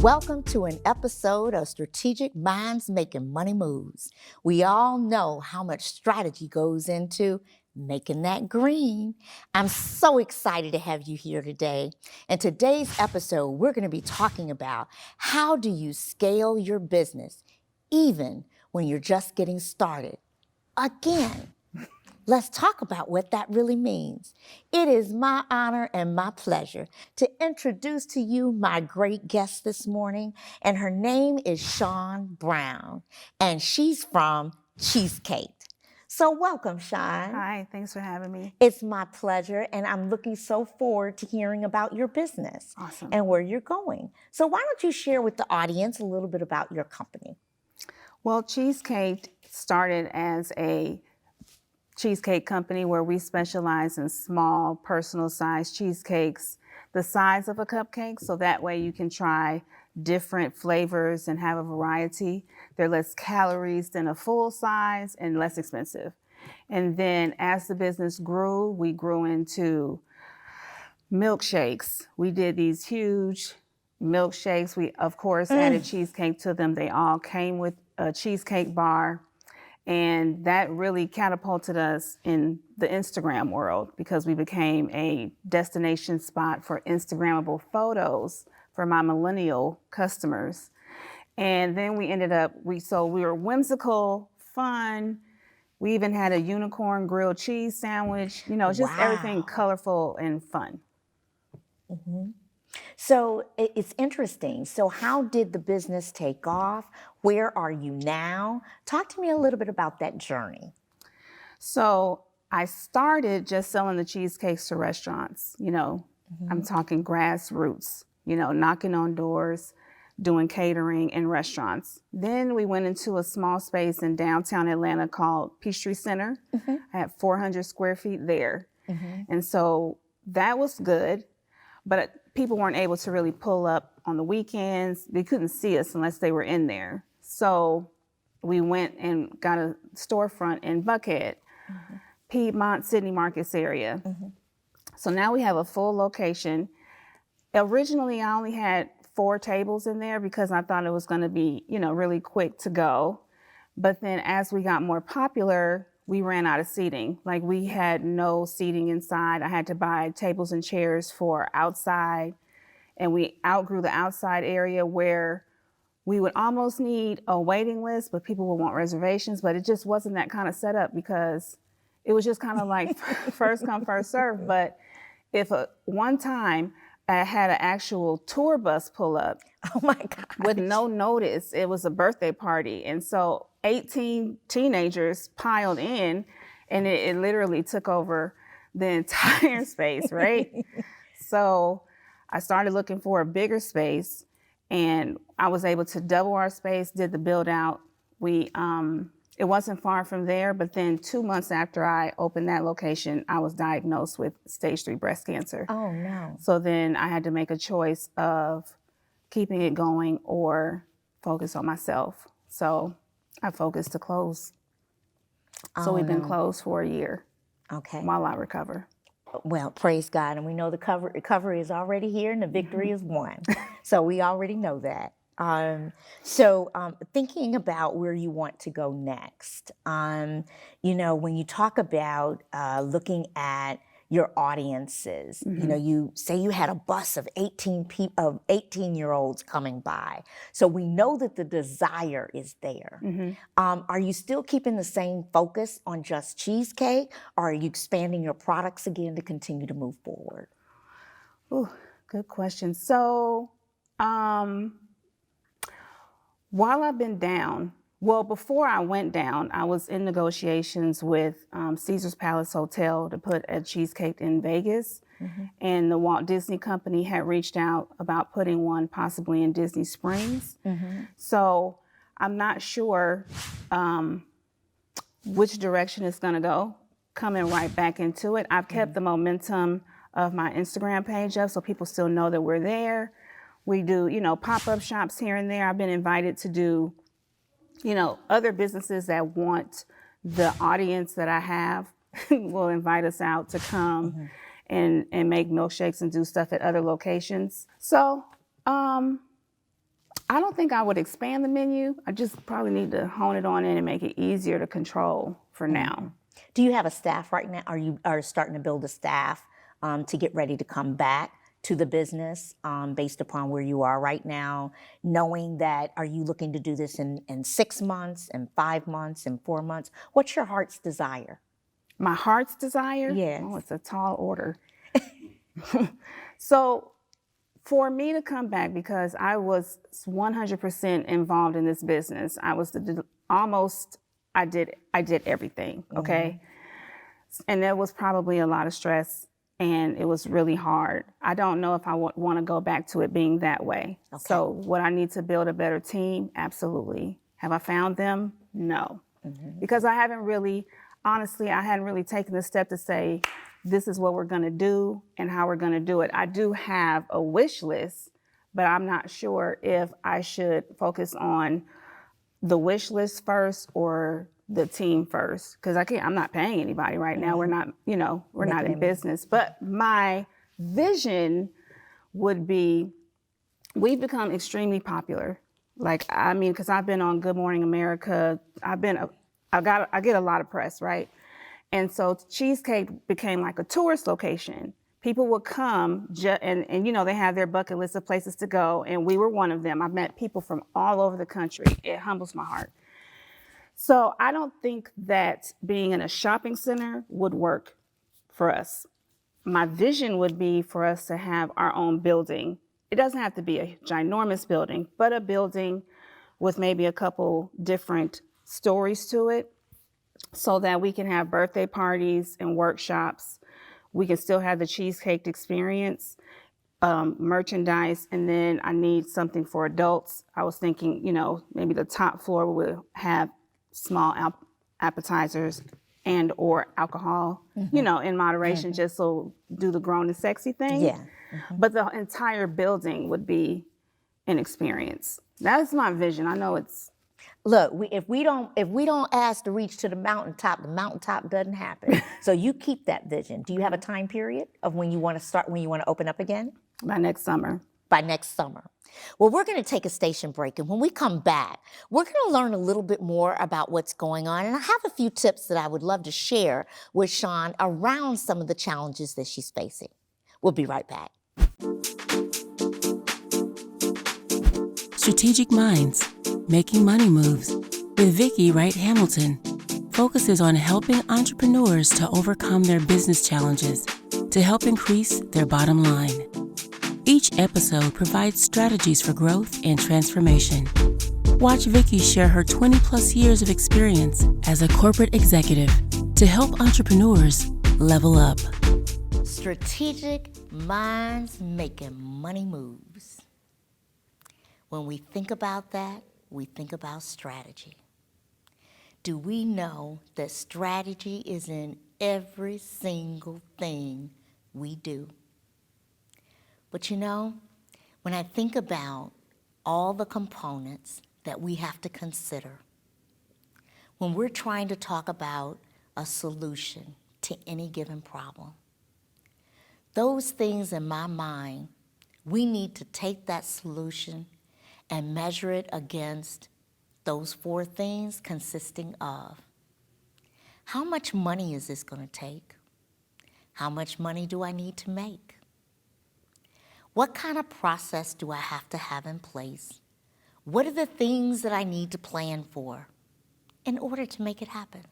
Welcome to an episode of Strategic Minds Making Money Moves. We all know how much strategy goes into making that green. I'm so excited to have you here today. In today's episode, we're going to be talking about how do you scale your business even when you're just getting started. Again, let's talk about what that really means. It is my honor and my pleasure to introduce to you my great guest this morning, and her name is Shawn Brown, and she's from Cheesecake. So welcome, Shawn. Hi, thanks for having me. It's my pleasure, and I'm looking so forward to hearing about your business. Awesome. And where you're going. So why don't you share with the audience a little bit about your company? Well, Cheesecake started as a cheesecake company where we specialize in small, personal-sized cheesecakes, the size of a cupcake, so that way you can try different flavors and have a variety. They're less calories than a full size and less expensive. And then as the business grew, we grew into milkshakes. We did these huge milkshakes. We, of course, added cheesecake to them. They all came with a cheesecake bar. And that really catapulted us in the Instagram world because we became a destination spot for Instagrammable photos for my millennial customers. And then we ended up, we were whimsical, fun. We even had a unicorn grilled cheese sandwich, just everything colorful and fun. Mm-hmm. So it's interesting. So how did the business take off? Where are you now? Talk to me a little bit about that journey. So I started just selling the cheesecakes to restaurants, I'm talking grassroots, knocking on doors, doing catering in restaurants. Then we went into a small space in downtown Atlanta called Peachtree Center. I had 400 square feet there. And so that was good, but people weren't able to really pull up on the weekends. They couldn't see us unless they were in there. So we went and got a storefront in Buckhead, Piedmont, Sydney Marcus area. So now we have a full location. Originally, I only had 4 tables in there because I thought it was going to be, really quick to go. But then as we got more popular, we ran out of seating. Like we had no seating inside. I had to buy tables and chairs for outside. And we outgrew the outside area where we would almost need a waiting list, but people would want reservations. But it just wasn't that kind of setup because it was just kind of like first come, first serve. But if one time I had an actual tour bus pull up, oh my God, with no notice, it was a birthday party. And so 18 teenagers piled in, and it literally took over the entire space, right? So I started looking for a bigger space, and I was able to double our space, did the build out. It wasn't far from there, but then 2 months after I opened that location, I was diagnosed with stage 3 breast cancer. Oh no. So then I had to make a choice of keeping it going or focus on myself. So I focused to close. So we've been closed for a year. Okay. While I recover. Well, praise God. And we know the recovery is already here and the victory is won. So we already know that. Thinking about where you want to go next, when you talk about looking at your audiences, you say you had a bus of 18-year-olds coming by. So we know that the desire is there. Are you still keeping the same focus on just cheesecake, or are you expanding your products again to continue to move forward? Ooh, good question. So, while I've been down, before I went down, I was in negotiations with Caesar's Palace Hotel to put a cheesecake in Vegas. And the Walt Disney Company had reached out about putting one possibly in Disney Springs. So I'm not sure which direction it's going to go, coming right back into it. I've kept the momentum of my Instagram page up so people still know that we're there. We do, pop-up shops here and there. I've been invited to do, other businesses that want the audience that I have will invite us out to come and make milkshakes and do stuff at other locations. So I don't think I would expand the menu. I just probably need to hone it on in and make it easier to control for now. Do you have a staff right now? Are starting to build a staff to get ready to come back to the business based upon where you are right now, knowing that are you looking to do this in 6 months, in 5 months, in 4 months? What's your heart's desire? My heart's desire? Yes. Oh, it's a tall order. So for me to come back, because I was 100% involved in this business, I was I did everything, okay? And there was probably a lot of stress and it was really hard. I don't know if I want to go back to it being that way. Okay. So would I need to build a better team? Absolutely. Have I found them? No. Because I hadn't really taken the step to say, this is what we're going to do and how we're going to do it. I do have a wish list, but I'm not sure if I should focus on the wish list first or the team first, because I'm not paying anybody right now. We're not, we're not in business. But my vision would be, we've become extremely popular. Because I've been on Good Morning America. I get a lot of press, right? And so Cheesecake became like a tourist location. People would come and they have their bucket list of places to go. And we were one of them. I've met people from all over the country. It humbles my heart. So I don't think that being in a shopping center would work for us. My vision would be for us to have our own building. It doesn't have to be a ginormous building, but a building with maybe a couple different stories to it, so that we can have birthday parties and workshops. We can still have the Cheesecake experience, merchandise, and then I need something for adults. I was thinking, maybe the top floor will have small appetizers and or alcohol, in moderation, just so do the grown and sexy thing. Yeah. But the entire building would be an experience. That's my vision. I know it's. Look, if we don't ask to reach to the mountaintop doesn't happen. So you keep that vision. Do you have a time period of when you want to open up again? By next summer. By next summer. Well, we're going to take a station break, and when we come back, we're going to learn a little bit more about what's going on, and I have a few tips that I would love to share with Shawn around some of the challenges that she's facing. We'll be right back. Strategic Minds, Making Money Moves with Vicki Wright Hamilton focuses on helping entrepreneurs to overcome their business challenges to help increase their bottom line. Each episode provides strategies for growth and transformation. Watch Vicki share her 20-plus years of experience as a corporate executive to help entrepreneurs level up. Strategic Minds Making Money Moves. When we think about that, we think about strategy. Do we know that strategy is in every single thing we do? But when I think about all the components that we have to consider, when we're trying to talk about a solution to any given problem, those things in my mind, we need to take that solution and measure it against those 4 things consisting of: how much money is this going to take? How much money do I need to make? What kind of process do I have to have in place? What are the things that I need to plan for in order to make it happen?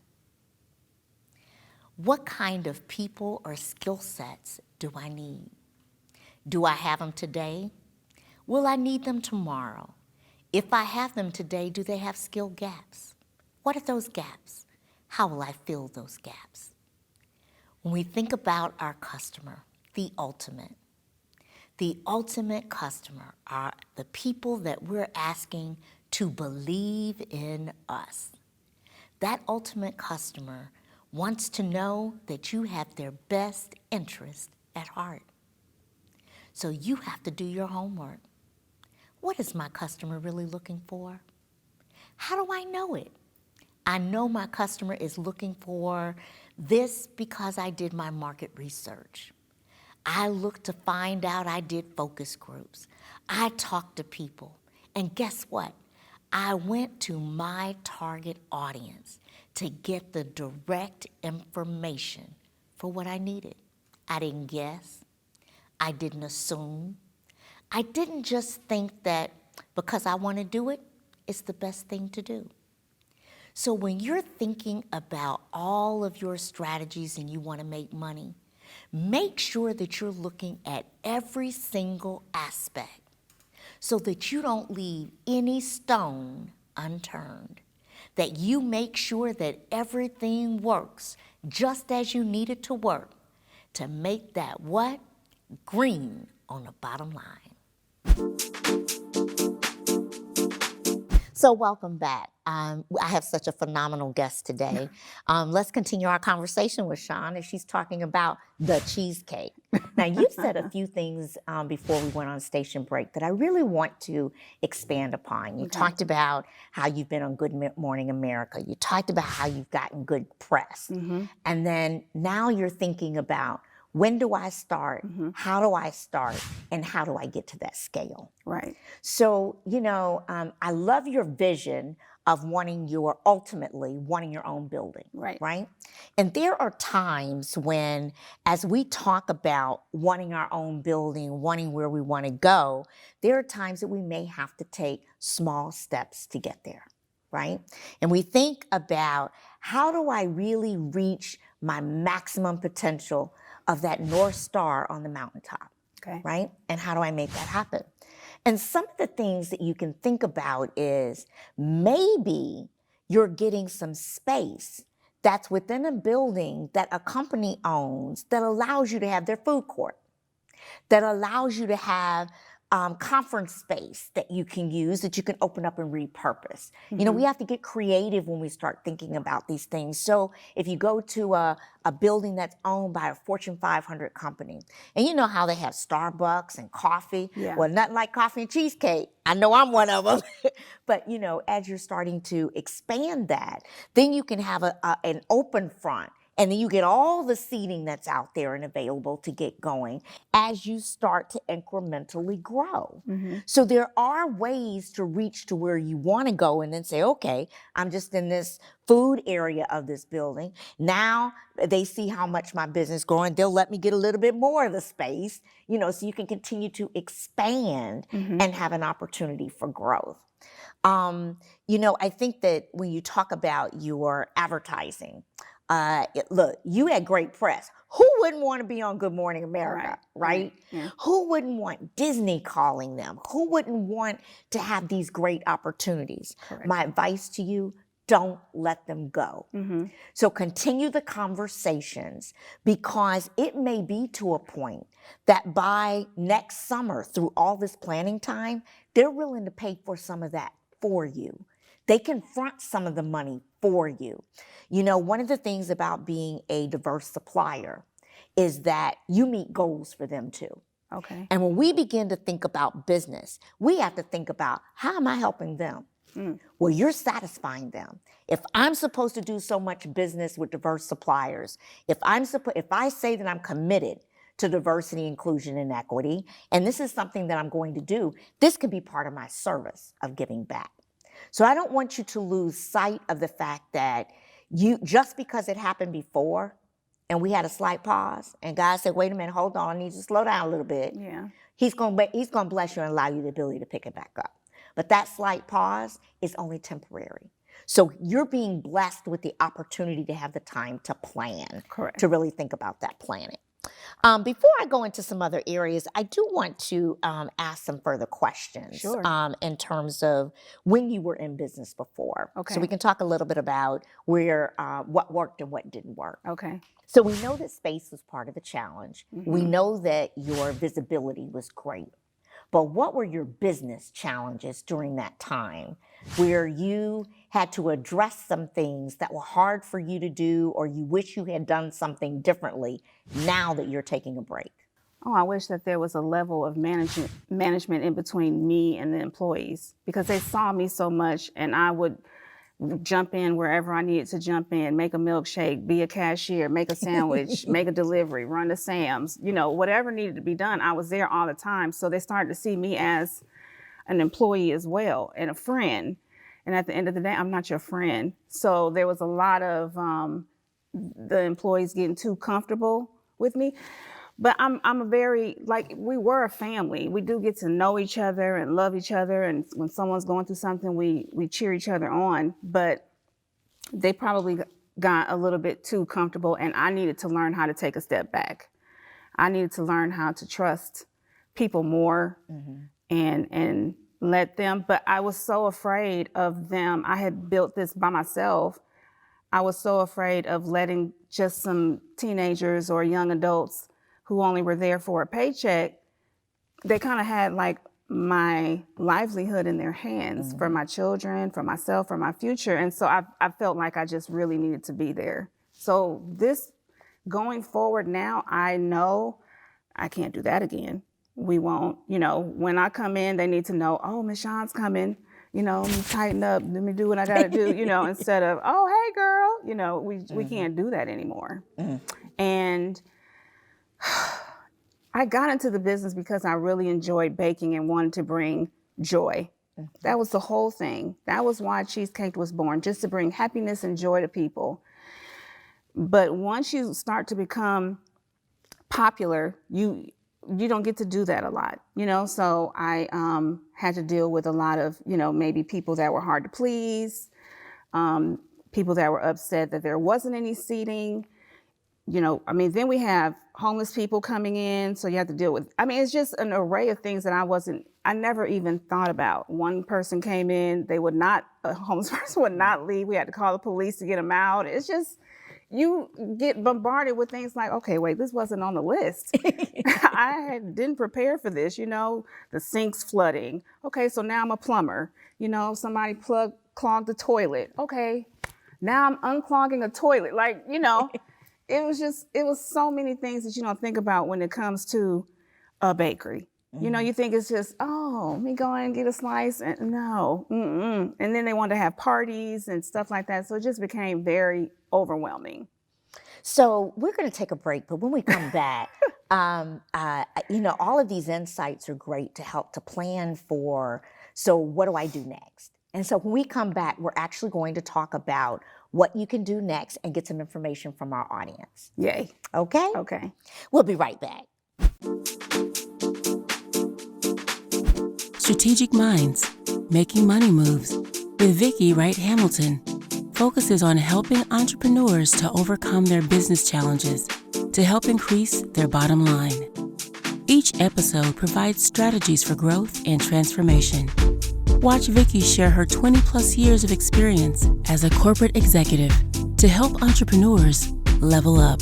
What kind of people or skill sets do I need? Do I have them today? Will I need them tomorrow? If I have them today, do they have skill gaps? What are those gaps? How will I fill those gaps? When we think about our customer, the ultimate customer are the people that we're asking to believe in us. That ultimate customer wants to know that you have their best interest at heart. So you have to do your homework. What is my customer really looking for? How do I know it? I know my customer is looking for this because I did my market research. I looked to find out, I did focus groups. I talked to people, And guess what? I went to my target audience to get the direct information for what I needed. I didn't guess. I didn't assume. I didn't just think that because I want to do it, it's the best thing to do. So when you're thinking about all of your strategies and you want to make money, make sure that you're looking at every single aspect so that you don't leave any stone unturned, that you make sure that everything works just as you need it to work to make that what? Green on the bottom line. So welcome back. I have such a phenomenal guest today. Let's continue our conversation with Shawn as she's talking about the cheesecake. Now, you said a few things before we went on station break that I really want to expand upon. You talked about how you've been on Good Morning America. You talked about how you've gotten good press. And then now you're thinking about, when do I start? How do I start? And how do I get to that scale? Right. So, I love your vision of ultimately wanting your own building. Right? And there are times when, as we talk about wanting our own building, wanting where we want to go, there are times that we may have to take small steps to get there. Right? And we think about, how do I really reach my maximum potential of that North Star on the mountaintop? Right? And how do I make that happen? And some of the things that you can think about is, maybe you're getting some space that's within a building that a company owns that allows you to have their food court, that allows you to have conference space that you can use, that you can open up and repurpose. We have to get creative when we start thinking about these things. So if you go to a building that's owned by a Fortune 500 company, and you know how they have Starbucks and coffee, well, nothing like coffee and cheesecake. I know I'm one of them. But, as you're starting to expand that, then you can have an open front. And then you get all the seating that's out there and available to get going as you start to incrementally grow. So there are ways to reach to where you want to go and then say, okay, I'm just in this food area of this building. Now they see how much my business is growing. They'll let me get a little bit more of the space, so you can continue to expand and have an opportunity for growth. I think that when you talk about your advertising, look, you had great press. Who wouldn't want to be on Good Morning America, right? Yeah. Who wouldn't want Disney calling them? Who wouldn't want to have these great opportunities? My advice to you, don't let them go. So continue the conversations, because it may be to a point that by next summer, through all this planning time, they're willing to pay for some of that for you. They can front some of the money for you. One of the things about being a diverse supplier is that you meet goals for them too. And when we begin to think about business, we have to think about, how am I helping them? Well, you're satisfying them. If I'm supposed to do so much business with diverse suppliers, if I say that I'm committed to diversity, inclusion, and equity, and this is something that I'm going to do, this could be part of my service of giving back. So I don't want you to lose sight of the fact that just because it happened before and we had a slight pause and God said, wait a minute, hold on, I need you to slow down a little bit. He's going to bless you and allow you the ability to pick it back up. But that slight pause is only temporary. So you're being blessed with the opportunity to have the time to plan, to really think about that planning. Before I go into some other areas, I do want to ask some further questions in terms of when you were in business before. So we can talk a little bit about what worked and what didn't work. So we know that space was part of the challenge. We know that your visibility was great. But what were your business challenges during that time where you had to address some things that were hard for you to do, or you wish you had done something differently now that you're taking a break? Oh, I wish that there was a level of management in between me and the employees, because they saw me so much and I would jump in wherever I needed to jump in, make a milkshake, be a cashier, make a sandwich, make a delivery, run to Sam's, whatever needed to be done, I was there all the time. So they started to see me as an employee as well and a friend. And at the end of the day, I'm not your friend. So there was a lot of the employees getting too comfortable with me. But I'm a very, like, we were a family. We do get to know each other and love each other. And when someone's going through something, we cheer each other on. But they probably got a little bit too comfortable, and I needed to learn how to take a step back. I needed to learn how to trust people more and let them, but I was so afraid of them. I had built this by myself. I was so afraid of letting just some teenagers or young adults who only were there for a paycheck. They kind of had like my livelihood in their hands for my children, for myself, for my future. And so I felt like I just really needed to be there. So this going forward now, I know I can't do that again. We won't, when I come in, they need to know, oh, Miss Sean's coming, let me tighten up, let me do what I gotta do, instead of, oh, hey girl, we can't do that anymore. And I got into the business because I really enjoyed baking and wanted to bring joy. That was the whole thing. That was why Cheesecake was born, just to bring happiness and joy to people. But once you start to become popular, you don't get to do that a lot, so I had to deal with a lot of, maybe people that were hard to please, people that were upset that there wasn't any seating, then we have homeless people coming in, so you have to deal with, it's just an array of things that I never even thought about. One person came in, a homeless person would not leave. We had to call the police to get them out. It's just, you get bombarded with things like, okay, wait, this wasn't on the list. Didn't prepare for this, the sink's flooding. Okay, so now I'm a plumber. Somebody clogged the toilet. Okay, now I'm unclogging a toilet. It was so many things that you don't think about when it comes to a bakery. You think it's just, oh, let me go and get a slice. And no, And then they want to have parties and stuff like that. So it just became very overwhelming. So we're going to take a break, but when we come back, all of these insights are great to help to plan for, so what do I do next? And so when we come back, we're actually going to talk about what you can do next and get some information from our audience. Yay. Okay? Okay. We'll be right back. Strategic Minds, Making Money Moves with Vicki Wright Hamilton focuses on helping entrepreneurs to overcome their business challenges to help increase their bottom line. Each episode provides strategies for growth and transformation. Watch Vicki share her 20-plus years of experience as a corporate executive to help entrepreneurs level up.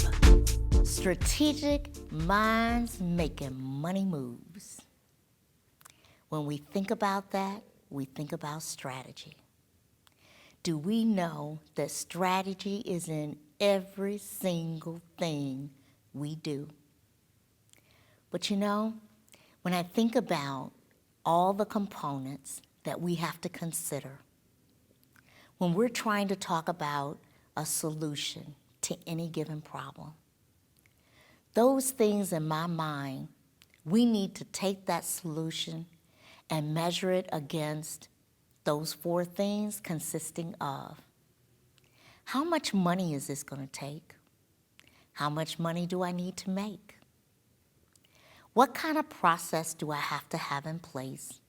Strategic Minds Making Money Moves. When we think about that, we think about strategy. Do we know that strategy is in every single thing we do? But when I think about all the components that we have to consider, when we're trying to talk about a solution to any given problem, those things in my mind, we need to take that solution and measure it against those 4 things consisting of: how much money is this going to take? How much money do I need to make? What kind of process do I have to have in place?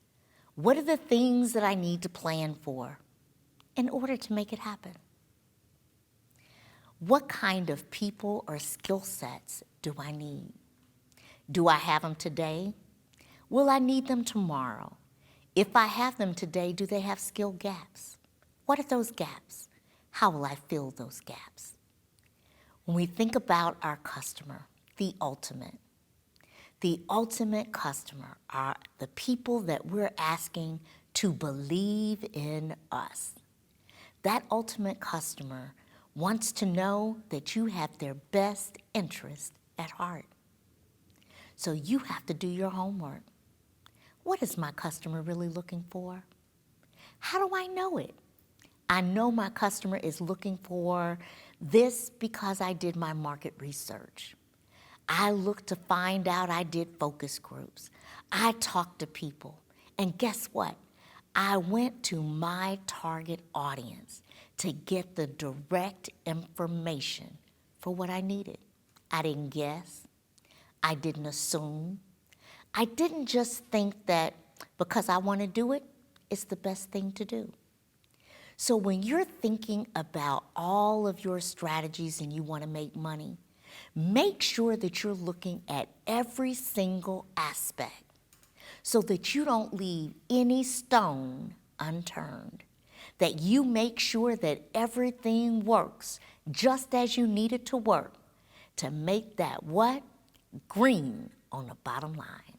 What are the things that I need to plan for in order to make it happen? What kind of people or skill sets do I need? Do I have them today? Will I need them tomorrow? If I have them today, do they have skill gaps? What are those gaps? How will I fill those gaps? When we think about our customer, the ultimate customer are the people that we're asking to believe in us. That ultimate customer wants to know that you have their best interest at heart. So you have to do your homework. What is my customer really looking for? How do I know it? I know my customer is looking for this because I did my market research. I looked to find out, I did focus groups. I talked to people, And guess what? I went to my target audience to get the direct information for what I needed. I didn't guess. I didn't assume. I didn't just think that because I want to do it, it's the best thing to do. So when you're thinking about all of your strategies and you want to make money, make sure that you're looking at every single aspect so that you don't leave any stone unturned, that you make sure that everything works just as you need it to work to make that what? Green on the bottom line.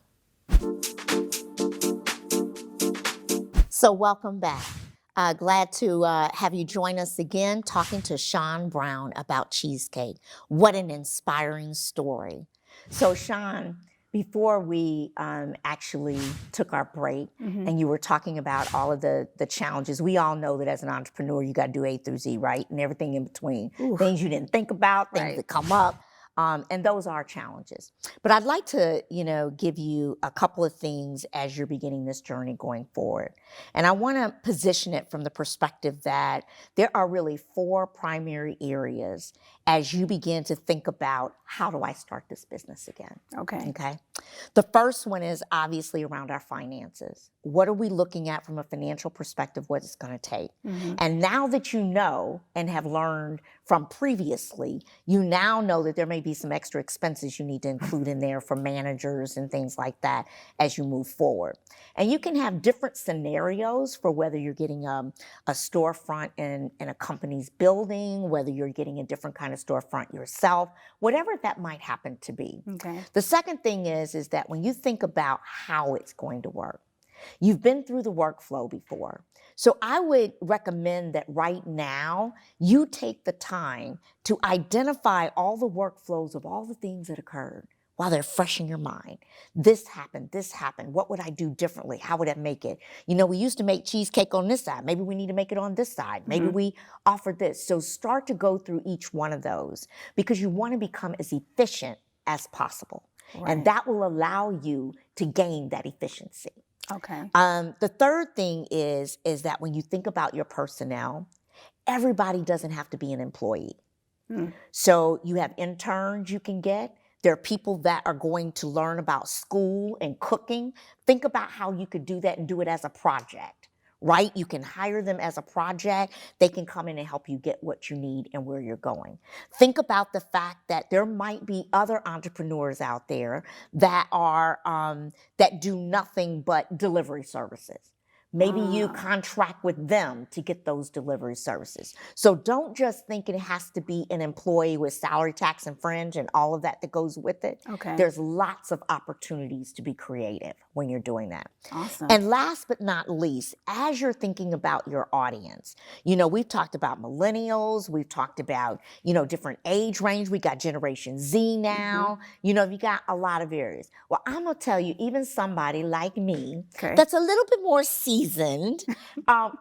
So welcome back. Glad to have you join us again talking to Sean Brown about Cheesecake. What an inspiring story. So Sean, before we actually took our break and you were talking about all of the challenges, we all know that as an entrepreneur, you got to do A through Z, right? And everything in between. Oof. Things you didn't think about, things Right. that come up. And those are challenges. But I'd like to, give you a couple of things as you're beginning this journey going forward. And I want to position it from the perspective that there are really 4 primary areas as you begin to think about, how do I start this business again? Okay. The first one is obviously around our finances. What are we looking at from a financial perspective, what it's going to take? And now that you know and have learned from previously, you now know that there may be some extra expenses you need to include in there for managers and things like that as you move forward. And you can have different scenarios for whether you're getting a storefront in a company's building, whether you're getting a different kind of storefront yourself, whatever that might happen to be. Okay. The second thing is that when you think about how it's going to work, you've been through the workflow before. So I would recommend that right now you take the time to identify all the workflows of all the things that occurred while they're fresh in your mind. This happened. What would I do differently? How would I make it? We used to make cheesecake on this side. Maybe we need to make it on this side. Maybe we offer this. So start to go through each one of those because you want to become as efficient as possible. Right. And that will allow you to gain that efficiency. Okay. The third thing is that when you think about your personnel, everybody doesn't have to be an employee. So you have interns you can get. There are people that are going to learn about school and cooking. Think about how you could do that and do it as a project, right? You can hire them as a project. They can come in and help you get what you need and where you're going. Think about the fact that there might be other entrepreneurs out there that are that do nothing but delivery services. Maybe you contract with them to get those delivery services. So don't just think it has to be an employee with salary, tax, and fringe and all of that goes with it. Okay. There's lots of opportunities to be creative when you're doing that. Awesome. And last but not least, as you're thinking about your audience, we've talked about millennials, we've talked about, different age range. We got Generation Z now. You got a lot of areas. Well, I'm going to tell you, even somebody like me that's a little bit more seasoned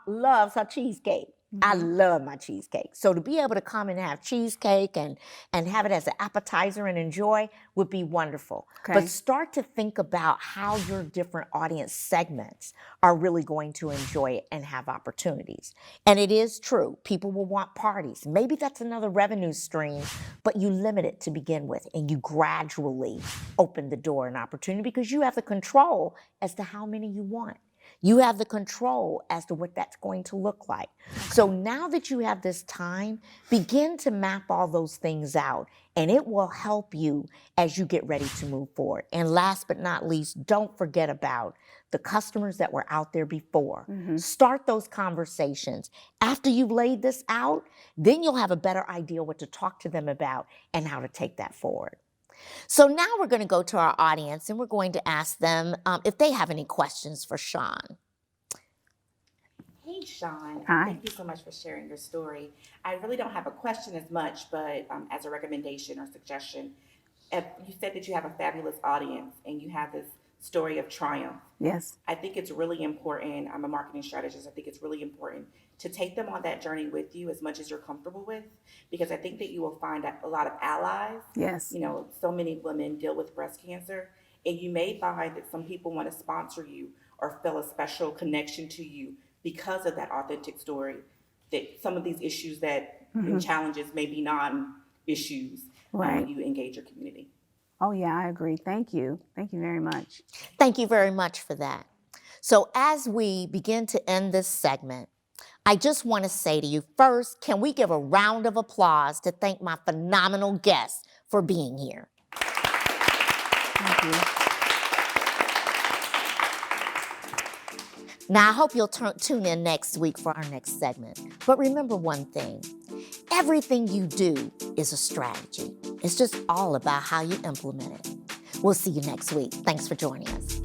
loves her cheesecake. I love my cheesecake. So to be able to come and have cheesecake and have it as an appetizer and enjoy would be wonderful. Okay. But start to think about how your different audience segments are really going to enjoy it and have opportunities. And it is true, people will want parties. Maybe that's another revenue stream, but you limit it to begin with and you gradually open the door and opportunity because you have the control as to how many you want. You have the control as to what that's going to look like. So now that you have this time, begin to map all those things out, and it will help you as you get ready to move forward. And last but not least, don't forget about the customers that were out there before. Start those conversations. After you've laid this out, then you'll have a better idea what to talk to them about and how to take that forward. So now we're going to go to our audience and we're going to ask them if they have any questions for Sean. Hey, Sean. Hi. Thank you so much for sharing your story. I really don't have a question as much, but as a recommendation or suggestion, you said that you have a fabulous audience and you have this story of triumph. Yes. I think it's really important. I'm a marketing strategist. I think it's really important to take them on that journey with you as much as you're comfortable with, because I think that you will find a lot of allies. Yes. So many women deal with breast cancer, and you may find that some people want to sponsor you or feel a special connection to you because of that authentic story, that some of these issues that and challenges may be non-issues Right. when you engage your community. Oh, yeah, I agree. Thank you. Thank you very much. Thank you very much for that. So as we begin to end this segment, I just want to say to you, first, can we give a round of applause to thank my phenomenal guests for being here? Thank you. Now, I hope you'll tune in next week for our next segment. But remember one thing, everything you do is a strategy. It's just all about how you implement it. We'll see you next week. Thanks for joining us.